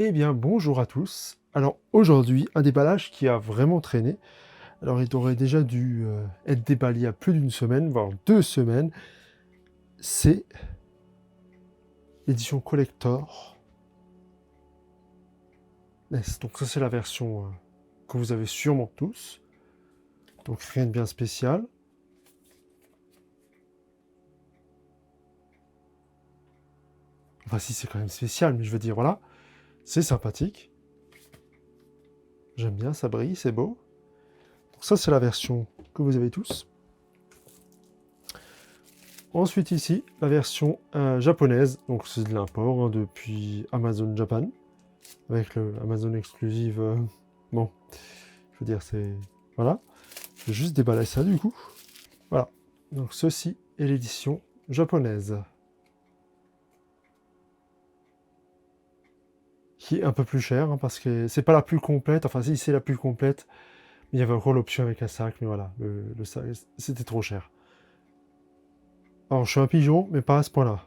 Eh bien, bonjour à tous. Alors aujourd'hui, un déballage qui a vraiment traîné. Alors il aurait déjà dû être déballé il y a plus d'une semaine, voire 2 semaines. C'est l'édition collector NES. Donc ça c'est la version que vous avez sûrement tous. Donc rien de bien spécial. Enfin si c'est quand même spécial, mais je veux dire voilà, c'est sympathique. J'aime bien, ça brille, c'est beau. Donc ça c'est la version que vous avez tous. Ensuite ici, la version japonaise, donc c'est de l'import depuis Amazon Japan, avec le Amazon Exclusive. Bon, je veux dire, c'est... Voilà. Je vais juste déballer ça du coup. Voilà. Donc ceci est l'édition japonaise, qui est un peu plus chère, parce que c'est pas la plus complète, enfin si c'est la plus complète, mais il y avait encore l'option avec un sac, mais voilà, le sac, c'était trop cher. Alors je suis un pigeon, mais pas à ce point-là.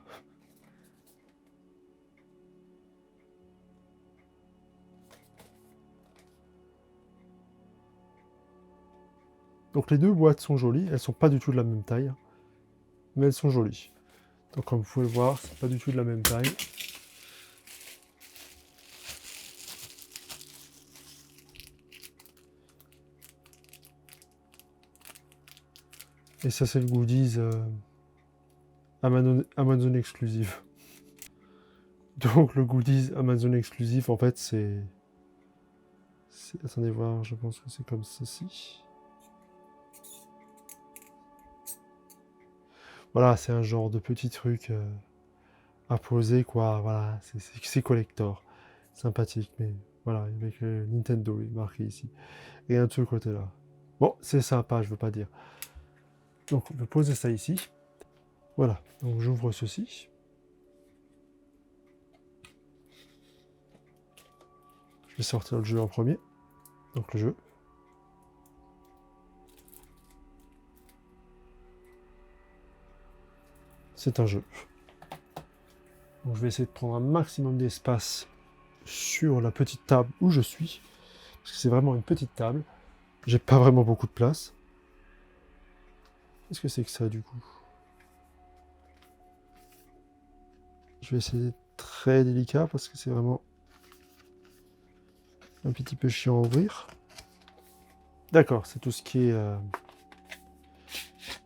Donc les deux boîtes sont jolies, elles sont pas du tout de la même taille, mais elles sont jolies. Donc comme vous pouvez voir, c'est pas du tout de la même taille. Et ça c'est le goodies Amazon exclusive. Donc le goodies Amazon exclusive en fait c'est... Attendez voir, je pense que c'est comme ceci. Voilà, c'est un genre de petit truc à poser quoi, voilà, c'est collector. Sympathique, mais voilà, avec Nintendo est marqué ici. Et un de ce côté-là. Bon, c'est sympa, je veux pas dire. Donc on peut poser ça ici. Voilà, donc j'ouvre ceci. Je vais sortir le jeu en premier. Donc le jeu. C'est un jeu. Donc je vais essayer de prendre un maximum d'espace sur la petite table où je suis. Parce que c'est vraiment une petite table. J'ai pas vraiment beaucoup de place. Qu'est-ce que c'est que ça du coup? Je vais essayer d'être très délicat parce que c'est vraiment un petit peu chiant à ouvrir. D'accord, c'est tout ce qui est...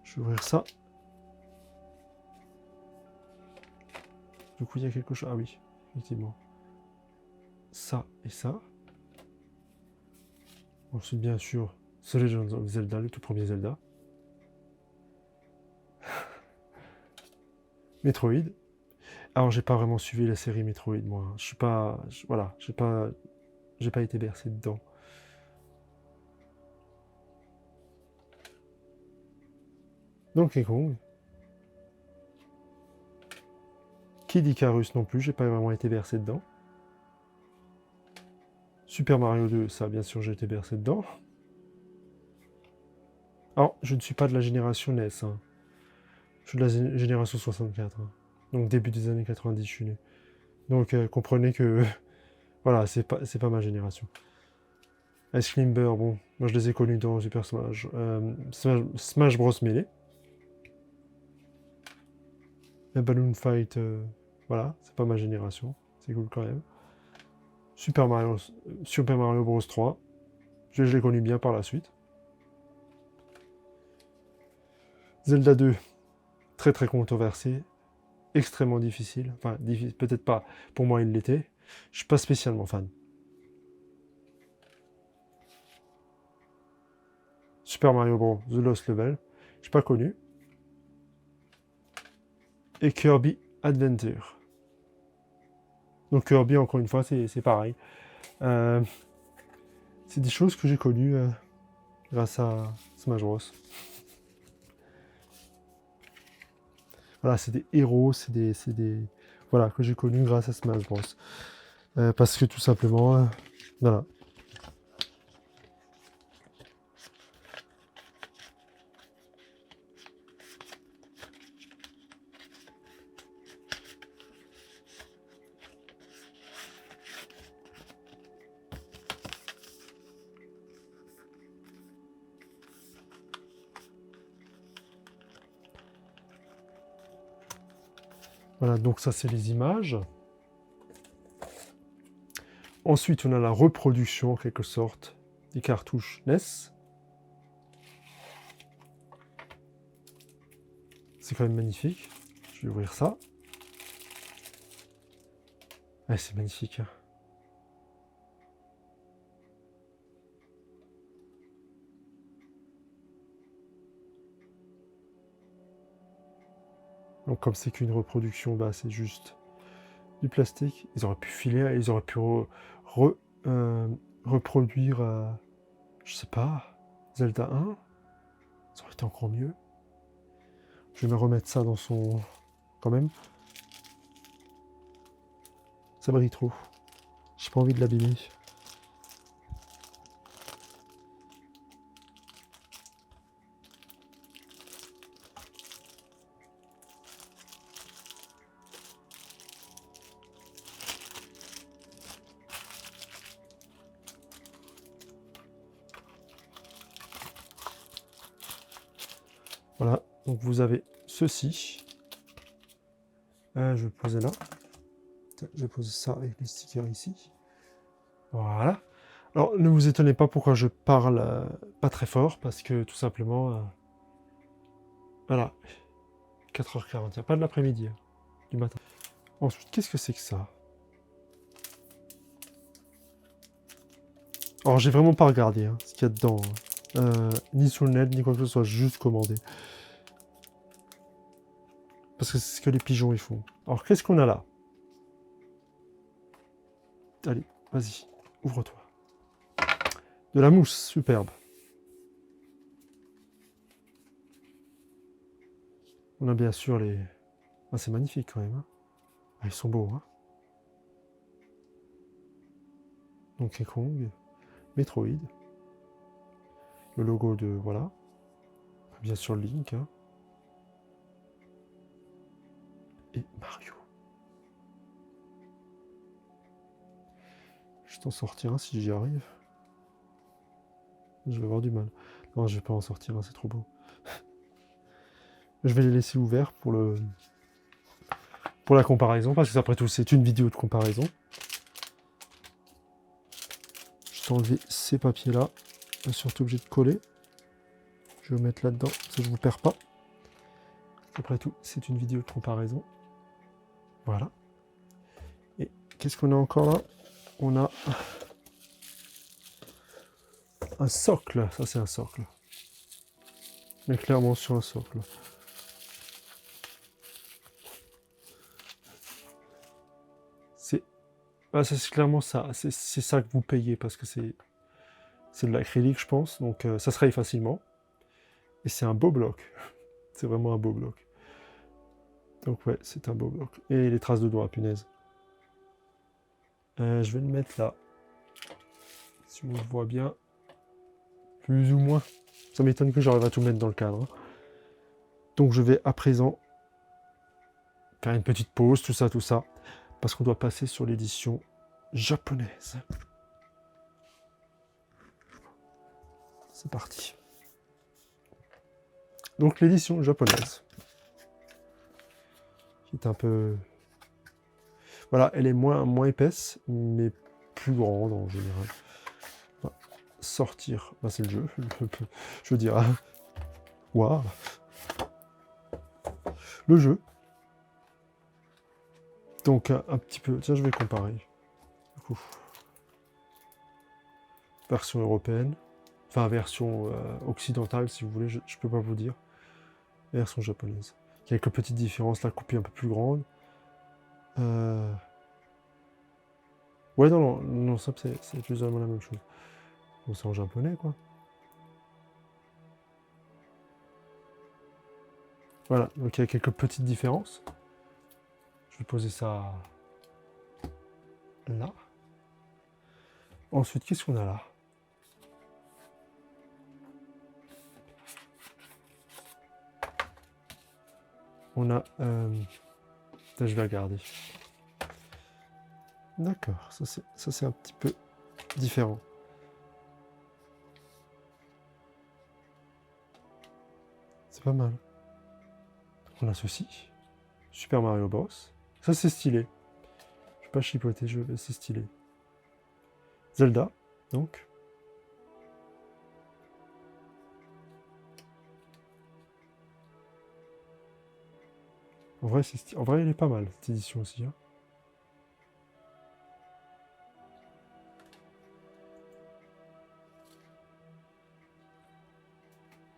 Je vais ouvrir ça. Du coup, il y a quelque chose... Ah oui, effectivement. Ça et ça. Ensuite, bien sûr, The Legend of Zelda, le tout premier Zelda. Metroid. Alors, j'ai pas vraiment suivi la série Metroid, moi. Je suis pas... voilà, j'ai pas été bercé dedans. Donkey Kong. Kid Icarus non plus, j'ai pas vraiment été bercé dedans. Super Mario 2, ça, bien sûr, j'ai été bercé dedans. Alors, je ne suis pas de la génération NES, hein. Je suis de la génération 64, hein. Donc, début des années 90, je suis né. Donc, comprenez que... voilà, c'est pas ma génération. Ice Climber, bon, moi je les ai connus dans Super Smash, Smash Bros. Melee. La Balloon Fight, voilà, c'est pas ma génération. C'est cool quand même. Super Mario Bros 3. Je l'ai connu bien par la suite. Zelda 2, très très controversé, extrêmement difficile. Enfin, peut-être pas. Pour moi, il l'était. Je suis pas spécialement fan. Super Mario Bros. The Lost Level, je suis pas connu. Et Kirby Adventure. Donc Kirby, encore une fois, c'est pareil. Euh, c'est des choses que j'ai connues grâce à Smash Bros. Voilà, c'est des héros, voilà, que j'ai connus grâce à Smash Bros. Parce que tout simplement, voilà. Voilà, donc ça c'est les images. Ensuite, on a la reproduction en quelque sorte des cartouches NES. C'est quand même magnifique. Je vais ouvrir ça. Ouais, c'est magnifique. Hein. Donc comme c'est qu'une reproduction, bah, c'est juste du plastique. Ils auraient pu filer, ils auraient pu reproduire, je sais pas, Zelda 1. Ça aurait été encore mieux. Je vais me remettre ça dans son... quand même. Ça brille trop. J'ai pas envie de l'abîmer. Voilà, donc vous avez ceci. Je vais poser là. Je vais poser ça avec les stickers ici. Voilà. Alors, ne vous étonnez pas pourquoi je parle pas très fort, parce que tout simplement, voilà, 4h40, il n'y a pas de l'après-midi, hein, du matin. Ensuite, qu'est-ce que c'est que ça? Alors, j'ai vraiment pas regardé hein, ce qu'il y a dedans, hein. Ni sur le net, ni quoi que ce soit, juste commandé. Parce que c'est ce que les pigeons ils font. Alors, qu'est-ce qu'on a là? Allez, vas-y, ouvre-toi. De la mousse, superbe. On a bien sûr les... Ah, c'est magnifique quand même. Hein. Ah, ils sont beaux. Hein. Donkey Kong, Metroid. Le logo de... Voilà. Bien sûr Link. Hein. Et Mario. Je t'en sortir un si j'y arrive. Je vais avoir du mal. Non, je vais pas en sortir un, c'est trop beau. Je vais les laisser ouverts pour la comparaison, parce que après tout, c'est une vidéo de comparaison. Je vais enlever ces papiers-là. Surtout obligé de coller. Je vais mettre là-dedans, ça je vous perds pas. Après tout, c'est une vidéo de comparaison. Voilà. Et qu'est-ce qu'on a encore là? On a un socle. Ça, c'est un socle. Mais clairement sur un socle. C'est... Ah, c'est clairement ça. C'est ça que vous payez parce que c'est de l'acrylique, je pense. Donc ça se raye facilement. Et c'est un beau bloc. C'est vraiment un beau bloc. Donc ouais, c'est un beau bloc. Et les traces de doigts, punaise. Je vais le mettre là. Si on le voit bien. Plus ou moins. Ça m'étonne que j'arrive à tout mettre dans le cadre. Hein. Donc je vais à présent faire une petite pause, tout ça. Parce qu'on doit passer sur l'édition japonaise. C'est parti. Donc l'édition japonaise. Qui est un peu... Voilà, elle est moins épaisse, mais plus grande en général. Voilà. Sortir, ben, c'est le jeu. Je veux dire, waouh. Le jeu. Donc un petit peu, tiens, je vais comparer. Du coup, version européenne, enfin version occidentale si vous voulez, je peux pas vous dire. Version japonaise. Quelques petites différences, la copie un peu plus grande. Ouais, non, ça c'est plus ou moins la même chose. Donc c'est en japonais, quoi. Voilà, donc il y a quelques petites différences. Je vais poser ça là. Ensuite, qu'est-ce qu'on a là? On a... je vais regarder. D'accord, ça c'est un petit peu différent. C'est pas mal. On a ceci. Super Mario Bros. Ça, c'est stylé. Je vais pas chipoter, c'est stylé. Zelda, donc. En vrai, en vrai, elle est pas mal, cette édition aussi. Hein.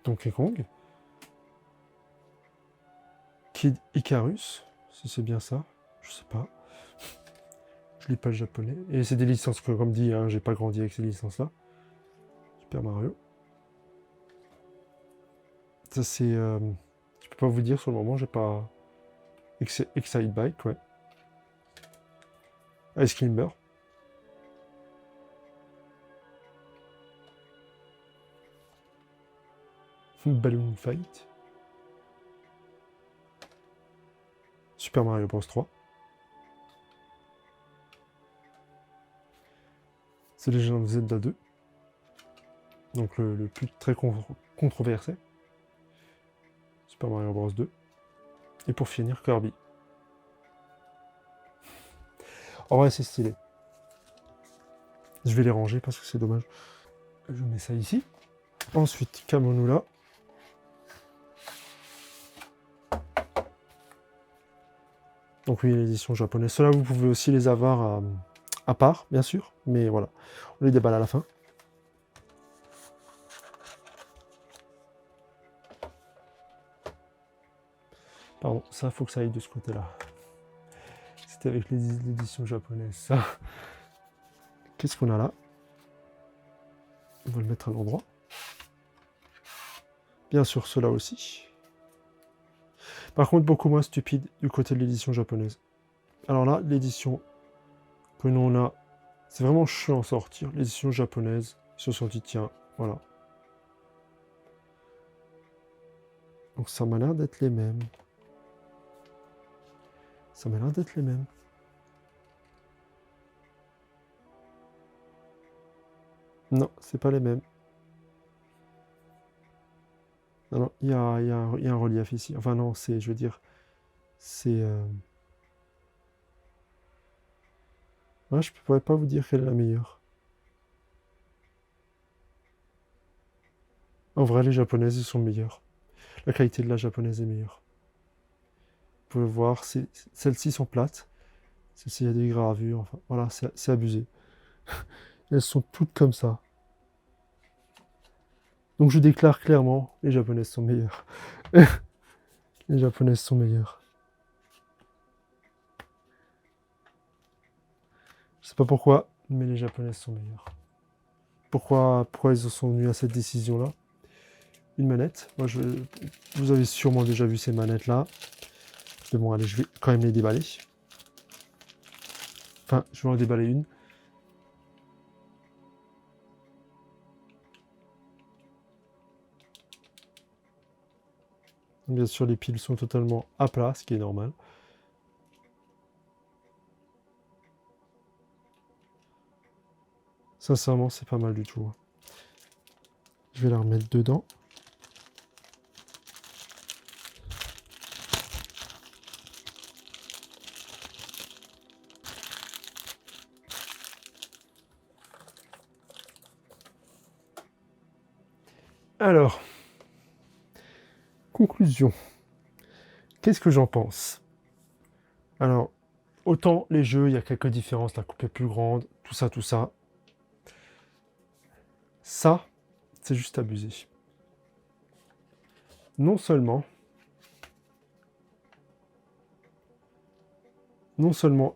Donkey Kong. Kid Icarus, si c'est bien ça. Je sais pas. Je lis pas le japonais. Et c'est des licences que, comme dit, hein, j'ai pas grandi avec ces licences-là. Super Mario. Ça, c'est... je peux pas vous dire sur le moment, j'ai pas... Excite Bike, ouais. Ice Climber. Balloon Fight. Super Mario Bros 3. C'est Legend of Zelda 2. Donc le plus très controversé. Super Mario Bros 2. Et pour finir, Kirby. En vrai, c'est stylé. Je vais les ranger parce que c'est dommage. Je mets ça ici. Ensuite, Kamonula. Donc oui, l'édition japonaise. Cela, vous pouvez aussi les avoir à part, bien sûr. Mais voilà, on les déballe à la fin. Pardon, ça, faut que ça aille de ce côté-là. C'était avec l'édition japonaise, ça. Qu'est-ce qu'on a là? On va le mettre à l'endroit. Bien sûr, cela aussi. Par contre, beaucoup moins stupide du côté de l'édition japonaise. Alors là, l'édition que nous on a, c'est vraiment chiant à sortir. L'édition japonaise, ils se sont dit, tiens, voilà. Donc ça m'a l'air d'être les mêmes. Ça m'a l'air d'être les mêmes. Non, c'est pas les mêmes. Non, non, il y a un relief ici. Enfin non, c'est, je veux dire, c'est... Ouais, je ne pourrais pas vous dire quelle est la meilleure. En vrai, les japonaises, ils sont meilleures. La qualité de la japonaise est meilleure. Vous pouvez voir, celles-ci sont plates. Celles-ci, il y a des gravures. Enfin, voilà, c'est abusé. Elles sont toutes comme ça. Donc je déclare clairement, les japonaises sont meilleures. Les japonaises sont meilleures. Je sais pas pourquoi, mais les japonaises sont meilleures. Pourquoi ils en sont venus à cette décision-là? Une manette. Moi, vous avez sûrement déjà vu ces manettes-là. Mais bon, allez, je vais quand même les déballer. Enfin, je vais en déballer une. Bien sûr, les piles sont totalement à plat, ce qui est normal. Sincèrement, c'est pas mal du tout. Je vais la remettre dedans. Alors, conclusion. Qu'est-ce que j'en pense? Alors, autant les jeux, il y a quelques différences, la coupe est plus grande, tout ça, tout ça. Ça, c'est juste abusé. Non seulement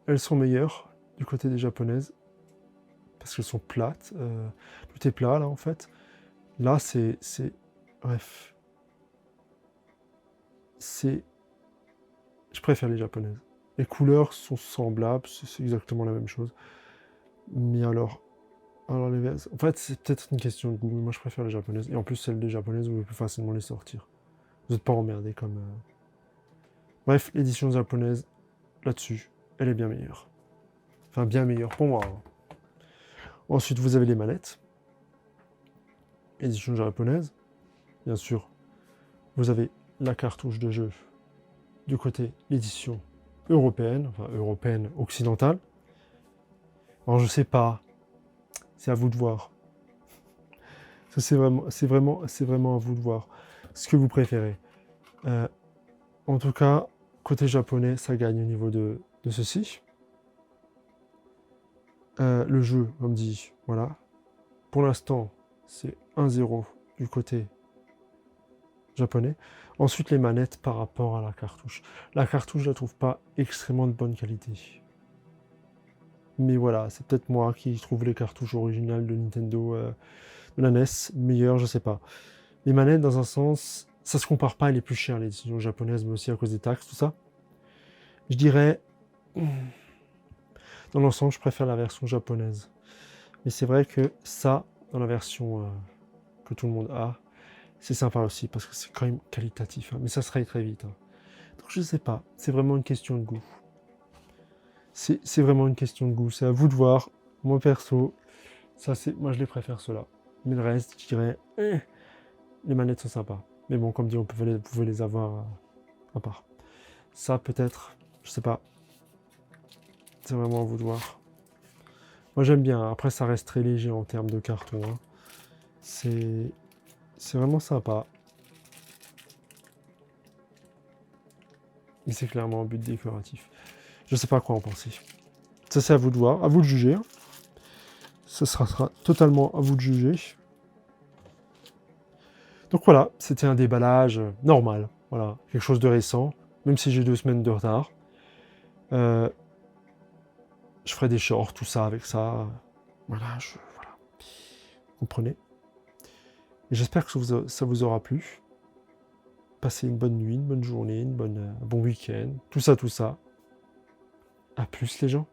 elles sont meilleures du côté des japonaises, parce qu'elles sont plates, tout est plat là en fait. Là, bref. Je préfère les japonaises. Les couleurs sont semblables, c'est exactement la même chose. Mais alors les verres, en fait, c'est peut-être une question de goût, mais moi je préfère les japonaises. Et en plus, celles des japonaises, vous pouvez plus facilement les sortir. Vous n'êtes pas emmerdé comme... Bref, l'édition japonaise, là-dessus, elle est bien meilleure. Enfin, bien meilleure pour moi. Hein. Ensuite, vous avez les manettes. Édition japonaise. Bien sûr, vous avez la cartouche de jeu. Du côté, l'édition européenne, enfin européenne occidentale. Alors je sais pas, c'est à vous de voir. Ça c'est vraiment à vous de voir ce que vous préférez. En tout cas, côté japonais, ça gagne au niveau de ceci. Le jeu, comme dit, voilà. Pour l'instant, c'est 1-0 du côté japonais. Ensuite, les manettes par rapport à la cartouche. La cartouche, je la trouve pas extrêmement de bonne qualité. Mais voilà, c'est peut-être moi qui trouve les cartouches originales de Nintendo, de la NES, meilleures, je sais pas. Les manettes, dans un sens, ça se compare pas, elle est plus chère, les éditions japonaises, mais aussi à cause des taxes, tout ça. Je dirais, dans l'ensemble, je préfère la version japonaise. Mais c'est vrai que ça, dans la version que tout le monde a, c'est sympa aussi, parce que c'est quand même qualitatif. Hein, mais ça se raye très vite. Hein. Donc je sais pas, c'est vraiment une question de goût. C'est vraiment une question de goût, c'est à vous de voir. Moi perso, moi je les préfère ceux-là. Mais le reste, je dirais, les manettes sont sympas. Mais bon, comme dit, vous pouvez les avoir à part. Ça peut-être, je sais pas. C'est vraiment à vous de voir. Moi j'aime bien, après ça reste très léger en termes de carton. Hein. C'est vraiment sympa. Mais c'est clairement un but décoratif. Je sais pas quoi en penser. Ça c'est à vous de voir, à vous de juger. Hein. Ça sera totalement à vous de juger. Donc voilà, c'était un déballage normal. Voilà, quelque chose de récent, même si j'ai 2 semaines de retard. Je ferai des shorts, tout ça, avec ça. Voilà, voilà. Vous comprenez. Et j'espère que ça vous aura plu. Passez une bonne nuit, une bonne journée, un bon week-end. Tout ça, tout ça. À plus les gens.